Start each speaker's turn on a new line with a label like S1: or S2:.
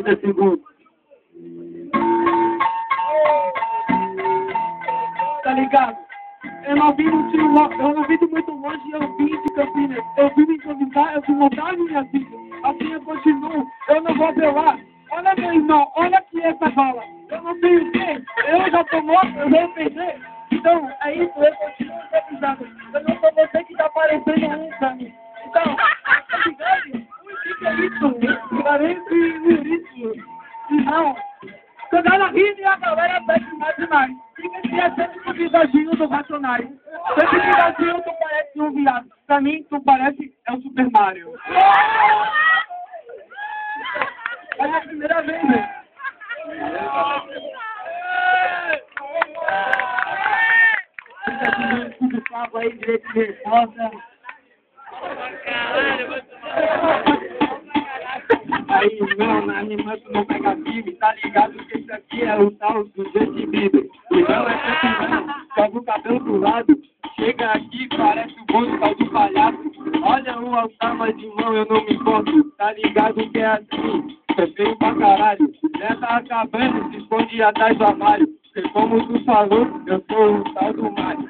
S1: 30 segundos. Tá ligado? Eu não vim muito longe, eu vim de Campinas. Eu vim me improvisar, eu vim montar a minha vida. Assim eu continuo, eu não vou apelar. Olha meu irmão, olha aqui essa bala. Eu não tenho quem, eu já tô morto, eu vou perder. Então, é isso, eu continuo improvisando. Eu não sou você que tá aparecendo um pra mim. Então, tá ligado? O que é isso? Parece isso. Não. Cantada rindo e a galera pede mais demais. Fica se achando que o bigodinho do Racionais. Esse bigodinho tu parece um viado. Pra mim, tu parece é o Super Mario. É a primeira vez, né? Tudo papo aí, direito de resposta. Aí, não, animando não pega firme, tá ligado que esse aqui é o tal do Justin Bieber. E não é sempre joga o cabelo do lado, chega aqui, parece o bom do tal do palhaço. Olha o altar, mas de mão eu não me importo, tá ligado que é assim, eu feio pra caralho. Já tá acabando, se esconde atrás do armário, porque como tu falou, eu sou o tal do Mário.